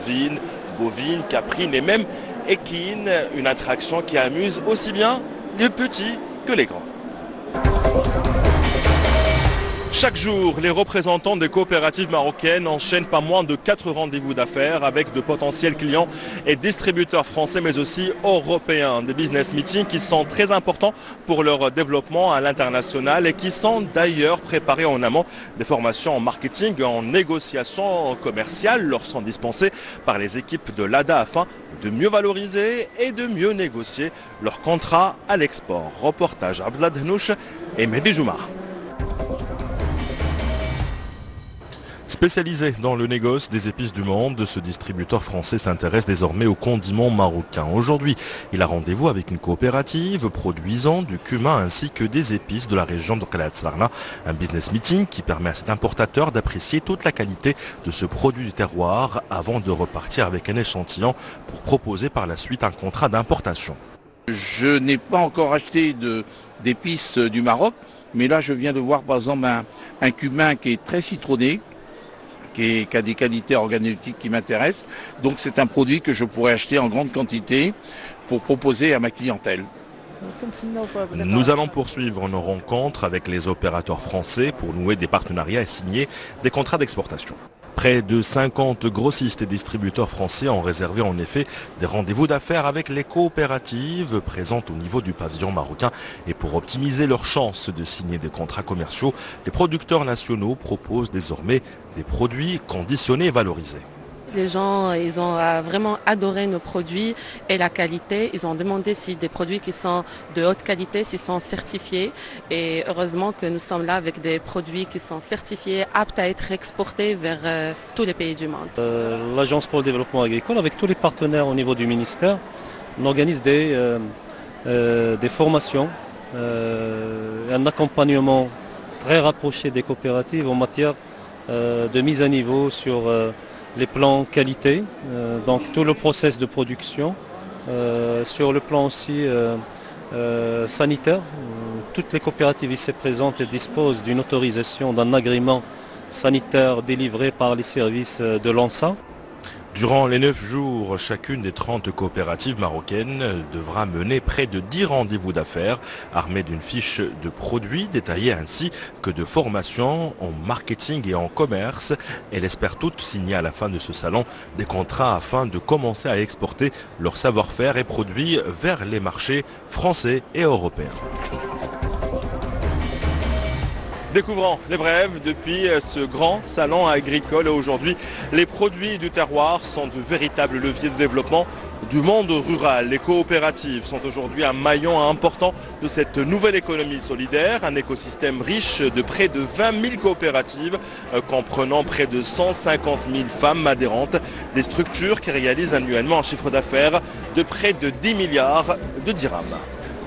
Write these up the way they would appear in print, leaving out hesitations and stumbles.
ovine, bovine, caprine et même équine. Une attraction qui amuse aussi bien les petits que les grands. Chaque jour, les représentants des coopératives marocaines enchaînent pas moins de 4 rendez-vous d'affaires avec de potentiels clients et distributeurs français mais aussi européens. Des business meetings qui sont très importants pour leur développement à l'international et qui sont d'ailleurs préparés en amont. Des formations en marketing, en négociation commerciale leur sont dispensées par les équipes de l'ADA afin de mieux valoriser et de mieux négocier leurs contrats à l'export. Reportage Abdallah Dhnouch et Mehdi Joumar. Spécialisé dans le négoce des épices du monde, ce distributeur français s'intéresse désormais aux condiments marocains. Aujourd'hui, il a rendez-vous avec une coopérative produisant du cumin ainsi que des épices de la région de Qalat Sarna. Un business meeting qui permet à cet importateur d'apprécier toute la qualité de ce produit du terroir avant de repartir avec un échantillon pour proposer par la suite un contrat d'importation. Je n'ai pas encore acheté d'épices du Maroc, mais là je viens de voir par exemple un cumin qui est très citronné, qui a des qualités organoleptiques qui m'intéressent. Donc c'est un produit que je pourrais acheter en grande quantité pour proposer à ma clientèle. Nous allons poursuivre nos rencontres avec les opérateurs français pour nouer des partenariats et signer des contrats d'exportation. Près de 50 grossistes et distributeurs français ont réservé en effet des rendez-vous d'affaires avec les coopératives présentes au niveau du pavillon marocain. Et pour optimiser leurs chances de signer des contrats commerciaux, les producteurs nationaux proposent désormais des produits conditionnés et valorisés. Les gens, ils ont vraiment adoré nos produits et la qualité. Ils ont demandé si des produits qui sont de haute qualité, s'ils sont certifiés. Et heureusement que nous sommes là avec des produits qui sont certifiés, aptes à être exportés vers tous les pays du monde. L'Agence pour le développement agricole, avec tous les partenaires au niveau du ministère, on organise des formations, un accompagnement très rapproché des coopératives en matière de mise à niveau sur les plans qualité, donc tout le process de production, sur le plan aussi sanitaire. Toutes les coopératives ici présentes disposent d'une autorisation d'un agrément sanitaire délivré par les services de l'ANSA. Durant les 9 jours, chacune des 30 coopératives marocaines devra mener près de 10 rendez-vous d'affaires, armées d'une fiche de produits détaillée ainsi que de formations en marketing et en commerce. Elles espèrent toutes signer à la fin de ce salon des contrats afin de commencer à exporter leur savoir-faire et produits vers les marchés français et européens. Découvrant les brèves depuis ce grand salon agricole. Aujourd'hui, les produits du terroir sont de véritables leviers de développement du monde rural. Les coopératives sont aujourd'hui un maillon important de cette nouvelle économie solidaire, un écosystème riche de près de 20 000 coopératives, comprenant près de 150 000 femmes adhérentes, des structures qui réalisent annuellement un chiffre d'affaires de près de 10 milliards de dirhams.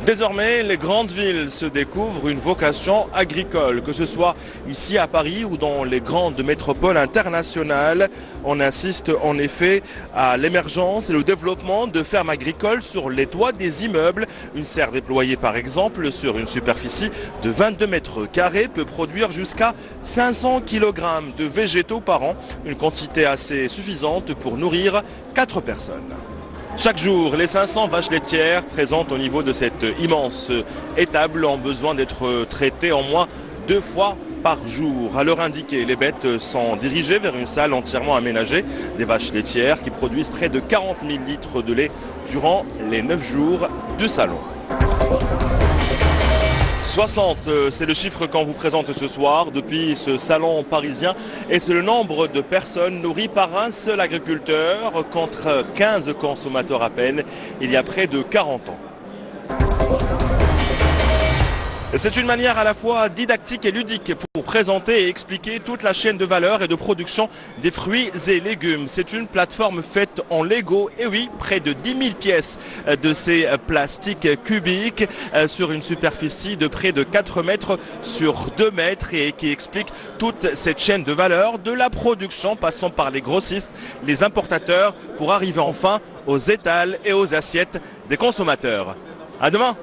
Désormais, les grandes villes se découvrent une vocation agricole, que ce soit ici à Paris ou dans les grandes métropoles internationales. On assiste en effet à l'émergence et le développement de fermes agricoles sur les toits des immeubles. Une serre déployée par exemple sur une superficie de 22 mètres carrés peut produire jusqu'à 500 kg de végétaux par an, une quantité assez suffisante pour nourrir 4 personnes. Chaque jour, les 500 vaches laitières présentes au niveau de cette immense étable ont besoin d'être traitées en moins 2 fois par jour. À l'heure indiquée, les bêtes sont dirigées vers une salle entièrement aménagée, des vaches laitières qui produisent près de 40 000 litres de lait durant les 9 jours du salon. 60, c'est le chiffre qu'on vous présente ce soir depuis ce salon parisien et c'est le nombre de personnes nourries par un seul agriculteur contre 15 consommateurs à peine il y a près de 40 ans. C'est une manière à la fois didactique et ludique pour présenter et expliquer toute la chaîne de valeur et de production des fruits et légumes. C'est une plateforme faite en Lego et oui, près de 10 000 pièces de ces plastiques cubiques sur une superficie de près de 4 mètres sur 2 mètres et qui explique toute cette chaîne de valeur de la production passant par les grossistes, les importateurs pour arriver enfin aux étals et aux assiettes des consommateurs. À demain!